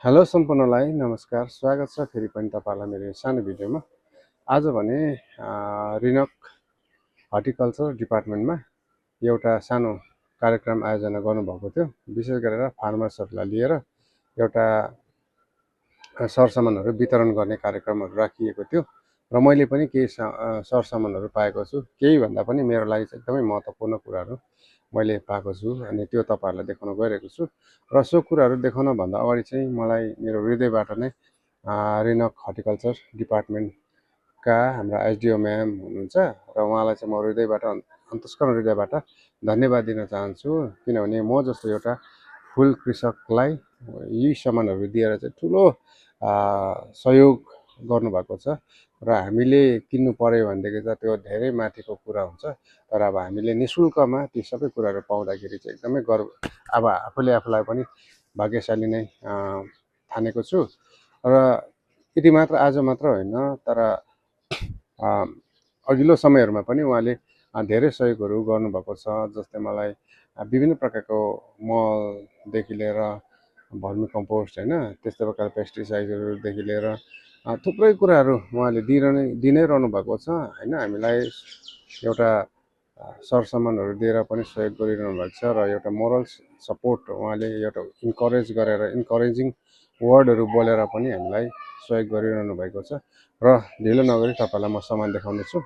Hello सम्पूर्णलाई नमस्कार, स्वागत छ फेरि पनि तपाईहरुलाई मेरो सानो भिडियोमा। आज भने रिनक हर्टिकल्चर डिपार्टमेन्टमा एउटा सानो कार्यक्रम आयोजना गर्नुभएको थियो। विशेष गरेर फार्मर्सहरुलाई लिएर एउटा सरसामानहरु वितरण गर्ने कार्यक्रमहरु राखिएको थियो र मैले पनि केही सरसामानहरु पाएको छु। केही भन्दा पनि मेरो लागि एकदमै महत्त्वपूर्ण कुराहरु मैले पाएको छु अनि त्यो तपाईहरुलाई देखाउन गइरहेको छु। र सो कुराहरु देखाउन भन्दा अगाडि चाहिँ मलाई मेरो हृदयबाट नै रिनक हर्टिकल्चर डिपार्टमेन्टका हाम्रा एसडिओ म्याम हुनुहुन्छ र उहाँलाई चाहिँ म हृदयबाट अन्तस्करण हृदयबाट धन्यवाद दिन चाहन्छु। किनभने म जस्तो एउटा फूल कृषकलाई यी सामानहरु दिएर चाहिँ ठूलो सहयोग गर्नुभएको छ र हामीले किन्नु पर्यो भनेदेखि त त्यो धेरै माथिको कुरा हुन्छ। तर अब हामीले निशुल्कमा ती सबै कुराहरु पाउँदाखेरि चाहिँ एकदमै गर्व अब आफूलाई पनि भाग्यशाली नै ठानेको छु। र यति मात्र आज मात्र होइन, तर अघिल्लो समयहरुमा पनि उहाँले धेरै सहयोगहरु गर्नुभएको छ। जस्तै मलाई विभिन्न प्रकारको मलदेखि लिएर भर्मी कम्पोस्ट हैन, त्यस्तै प्रकारको पेस्टिसाइडहरुदेखि लिएर थुप्रै कुराहरु उहाँले दिनै रहनु भएको छ हैन। हामीलाई एउटा सरसामानहरु दिएर पनि सहयोग गरिरहनु भएको छ र एउटा मोरल सपोर्ट उहाँले एउटा इन्करेजिङ वर्डहरु बोलेर पनि हामीलाई सहयोग गरिरहनु भएको छ। र ढिलो नगरी तपाईहरुलाई म सामान देखाउने छु।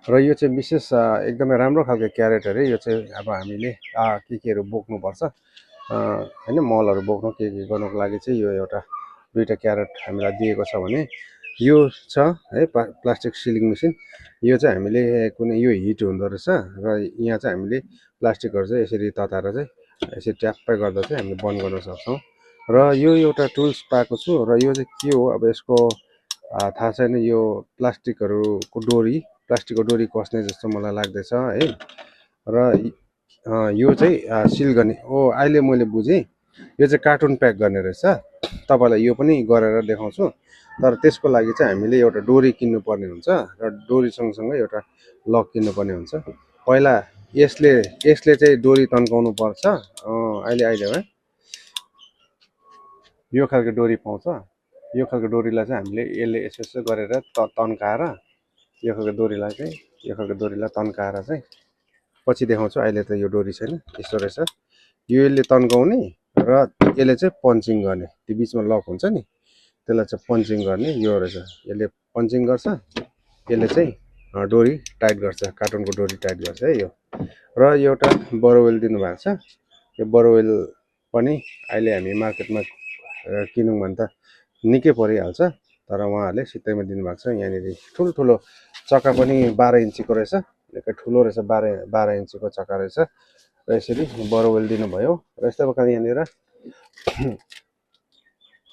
र यो चाहिँ विशेष एकदमै राम्रो खालको क्यारेट अरे। यो चाहिँ अब हामीले केहरु बोक्नु पर्छ हैन, मलहरु बोक्नु के गर्नको लागि चाहिँ यो एउटा दुईटा क्यारेट हामीलाई दिएको छ भने यो छ है प्लास्टिक सिलिङ मेसिन। यो चाहिँ हामीले कुनै यो हिट हुँदो रहेछ र यहाँ चाहिँ हामीले प्लास्टिकहरु चाहिँ यसरी तताएर चाहिँ यसरी ट्याप्पै गर्दा चाहिँ हामीले बन्द गर्न सक्छौं। र यो एउटा टुल्स पाएको छु र यो चाहिँ के हो अब यसको थाहा छैन। यो प्लास्टिकहरुको डोरी कस्ने जस्तो मलाई लाग्दैछ है। र यो चाहिँ सिल गर्ने अहिले मैले बुझेँ, यो चाहिँ कार्टुन प्याक गर्ने रहेछ। तपाईलाई यो पनि गरेर देखाउँछु। तर त्यसको लागि चाहिँ हामीले एउटा डोरी किन्नु पर्ने हुन्छ र डोरी सँगसँगै एउटा लक किन्नु पर्ने हुन्छ। पहिला यसले चाहिँ डोरी तन्काउनु पर्छ। अहिले यो खालको डोरी पाउँछ। यो खालको डोरीलाई चाहिँ हामीले यसो गरेर तन्काएर यो खालको डोरीलाई तन्काएर चाहिँ पछि देखाउँछु। अहिले त यो डोरी छैन, यस्तो रहेछ। यो यसले तन्काउने र यसले चाहिँ पन्चिङ गर्ने, त्यो बीचमा लक हुन्छ नि त्यसलाई चाहिँ पन्चिङ गर्ने यो रहेछ। यसले पन्चिङ गर्छ, यसले चाहिँ डोरी टाइट गर्छ, कार्टुनको डोरी टाइट गर्छ है यो। र एउटा बोरोवेल दिनुभएको छ। यो बोरोवेल पनि अहिले हामी मार्केटमा किनौँ भने त निकै परिहाल्छ, तर उहाँहरूले सित्तैमा दिनुभएको छ। यहाँनिर ठुलो चक्का पनि 12 इन्चीको रहेछ, निकै ठुलो रहेछ। 12 इन्चीको चक्का रहेछ र यसरी बोरोवेल दिनुभयो। र यस्तै प्रकारले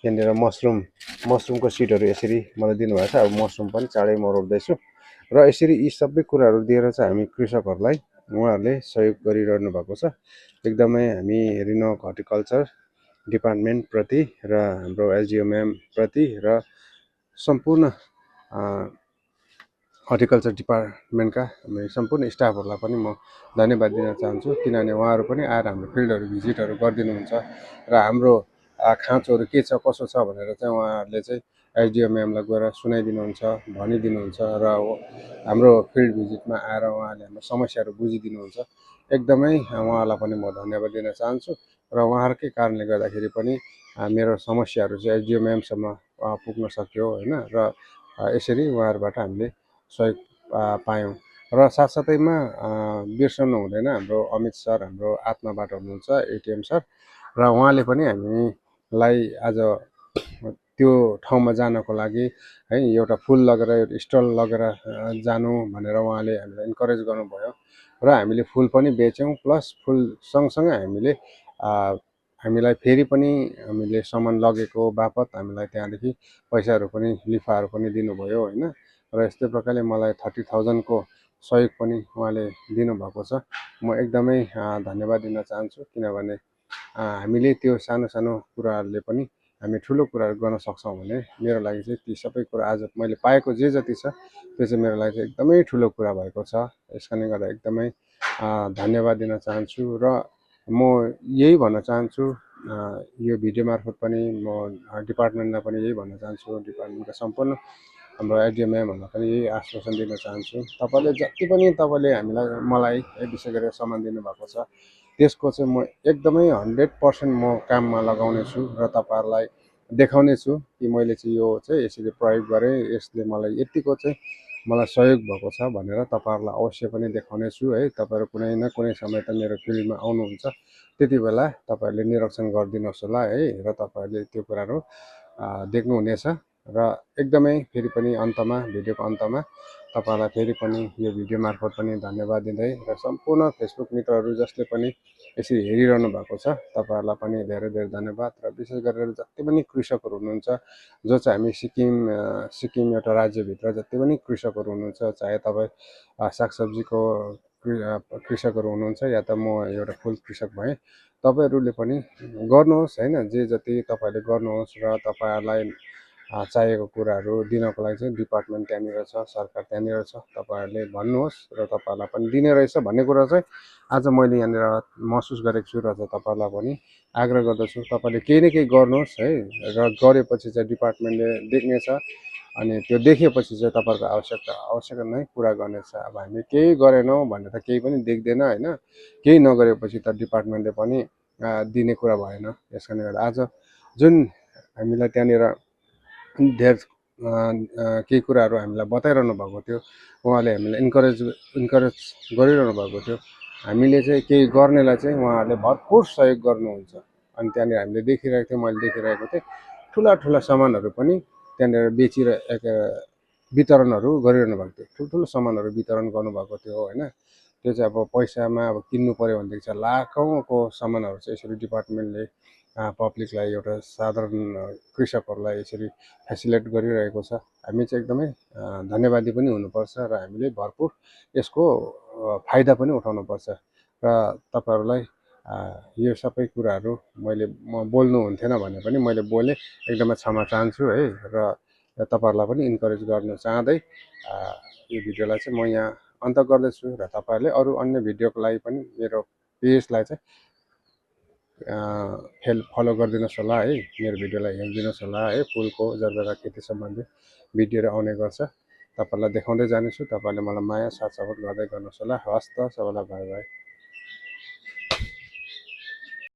यहाँनिर मसरुमको सिडहरु यसरी मलाई दिनुभएको छ। अब मसरुम पनि चाँडै म रोप्दैछु र यसरी यी सबै कुराहरु दिएर चाहिँ हामी कृषकहरुलाई उहाँहरूले सहयोग गरिरहनु भएको छ। एकदमै हामी रिनक हर्टिकल्चर डिपार्टमेन्ट प्रति र हाम्रो एसडिओ म्याम प्रति र सम्पूर्ण हर्टिकल्चर डिपार्टमेन्टका सम्पूर्ण स्टाफहरुलाई पनि म धन्यवाद दिन चाहन्छु। किनभने उहाँहरु पनि आएर हाम्रो फिल्डहरु भिजिटहरु गरिदिनुहुन्छ र हाम्रो खाँचोहरु के छ कसो छ भनेर चाहिँ उहाँहरूले चाहिँ एसडिओ म्यामलाई गएर सुनाइदिनुहुन्छ, भनिदिनुहुन्छ र हाम्रो फिल्ड भिजिटमा आएर उहाँहरूले हाम्रो समस्याहरु बुझिदिनुहुन्छ। एकदमै उहाँहरूलाई पनि म धन्यवाद दिन चाहन्छु। र उहाँहरूकै कारणले गर्दाखेरि पनि मेरो समस्याहरु चाहिँ एसडिओ म्यामसम्म पुग्न सक्यो हैन। र यसरी उहाँहरुबाट हामीले सहयोग पायौं। र साथसाथैमा बिर्सनु हुँदैन, हाम्रो अमित सर हाम्रो आत्माबाट हुनुहुन्छ, एटीएम सर, र उहाँले पनि हामीलाई आज त्यो ठाउँमा जानको लागि है एउटा फूल लगेर एउटा स्टल लगेर जानु भनेर उहाँले हामीलाई इन्करेज गर्नुभयो र हामीले फूल पनि बेच्यौं। प्लस फूल सँगसँगै हामीलाई फेरि पनि हामीले सामान लगेको बापत हामीलाई त्यहाँदेखि पैसाहरु पनि लिफाहरु पनि दिनुभयो हैन। र यस्तै प्रकारले मलाई 30,000 को सहयोग पनि उहाँले दिनुभएको छ। म एकदमै धन्यवाद दिन चाहन्छु। किनभने हामीले त्यो सानो कुराहरुले पनि हामी ठुलो कुराहरु गर्न सक्छौं भने मेरो लागि चाहिँ ती सबै कुरा आज मैले पाएको जे जति छ त्यो चाहिँ मेरो लागि चाहिँ एकदमै ठुलो कुरा भएको छ। यसकारणले गर्दा एकदमै धन्यवाद दिन चाहन्छु। र म यही भन्न चाहन्छु यो भिडियो मार्फत पनि म डिपार्टमेन्टलाई पनि यही भन्न चाहन्छु, डिपार्टमेन्टका सम्पूर्ण हाम्रो एडिएम म्यामहरूलाई पनि यही आश्वासन दिन चाहन्छु, तपाईँले जति पनि तपाईँले मलाई विशेष गरेर सामान दिनुभएको छ त्यसको चाहिँ म एकदमै 100% म काममा लगाउने छु र तपाईँहरूलाई देखाउने छु कि मैले चाहिँ यो चाहिँ यसरी प्रयोग गरेँ, यसले मलाई यतिको चाहिँ मलाई सहयोग भएको छ भनेर तपाईँहरूलाई अवश्य पनि देखाउने छु है। तपाईँहरू कुनै न कुनै समय त मेरो फिल्डमा आउनुहुन्छ, त्यति बेला तपाईँहरूले निरीक्षण गरिदिनुहोस् होला है र तपाईँहरूले त्यो कुराहरू देख्नुहुनेछ। र एकदमै फेरि पनि अन्तमा, भिडियोको अन्तमा तपाईँलाई फेरि पनि यो भिडियो मार्फत पनि धन्यवाद दिँदै र सम्पूर्ण फेसबुक मित्रहरू जसले पनि यसरी हेरिरहनु भएको छ तपाईँहरूलाई पनि धेरै धेरै धन्यवाद। र विशेष गरेर जति पनि कृषकहरू हुनुहुन्छ, जो चाहिँ हामी सिक्किम एउटा राज्यभित्र जति पनि कृषकहरू हुनुहुन्छ, चाहे तपाईँ सागसब्जीको कृषकहरू हुनुहुन्छ या त म एउटा फुल कृषक भएँ, तपाईँहरूले पनि गर्नुहोस् होइन, जे जति तपाईँहरूले गर्नुहोस् र तपाईँहरूलाई चाहिएको कुराहरू दिनको लागि चाहिँ डिपार्टमेन्ट त्यहाँनिर छ, सरकार त्यहाँनिर छ, तपाईँहरूले भन्नुहोस् र तपाईँहरूलाई पनि दिने रहेछ भन्ने कुरा चाहिँ आज मैले यहाँनिर महसुस गरेको छु र तपाईँहरूलाई पनि आग्रह गर्दछु, तपाईँले केही न केही गर्नुहोस् है र गरेपछि चाहिँ डिपार्टमेन्टले देख्नेछ अनि त्यो देखेपछि चाहिँ तपाईँहरूको आवश्यकता नै पुरा गर्नेछ। अब हामी केही गरेनौँ भने त केही पनि देख्दैन होइन, केही नगरेपछि त डिपार्टमेन्टले पनि दिने कुरा भएन। यस कारणले गर्दा आज जुन हामीलाई त्यहाँनिर धेर केही कुराहरू हामीलाई बताइरहनु भएको थियो, उहाँले हामीलाई इन्करेज गरिरहनु भएको थियो, हामीले चाहिँ केही गर्नेलाई चाहिँ उहाँहरूले भरपुर सहयोग गर्नुहुन्छ। अनि त्यहाँनिर हामीले देखिरहेको थियौँ, मैले देखिरहेको थिएँ ठुला ठुला सामानहरू पनि त्यहाँनिर वितरणहरू गरिरहनु भएको थियो, ठुल्ठुलो सामानहरू वितरण गर्नुभएको थियो होइन। त्यो चाहिँ अब पैसामा अब किन्नु पऱ्यो भनेदेखि चाहिँ लाखौँको सामानहरू चाहिँ यसरी डिपार्टमेन्टले पब्लिकलाई, एउटा साधारण कृषकहरूलाई यसरी फेसिलिटेट गरिरहेको छ। हामी चाहिँ एकदमै धन्यवादी पनि हुनुपर्छ र हामीले भरपुर यसको फाइदा पनि उठाउनुपर्छ। र तपाईँहरूलाई यो सबै कुराहरू म बोल्नु हुन्थेन भने पनि मैले बोलेँ, एकदमै क्षमा चाहन्छु है। र तपाईँहरूलाई पनि इन्करेज गर्न चाहँदै यो भिडियोलाई चाहिँ म यहाँ अन्त गर्दैछु र तपाईँहरूले अरू अन्य भिडियोको लागि पनि मेरो पेजलाई चाहिँ फलो गरिदिनुहोस् होला है, मेरो भिडियोलाई हेरिदिनुहोस् होला है। फुलको जरबेरा खेती सम्बन्धी भिडियोहरू आउने गर्छ, तपाईँहरूलाई देखाउँदै जानेछु। तपाईँहरूले मलाई माया साथ सपोर्ट गर्दै गर्नुहोस् होला। हवस् त, सबैलाई बाई बाई।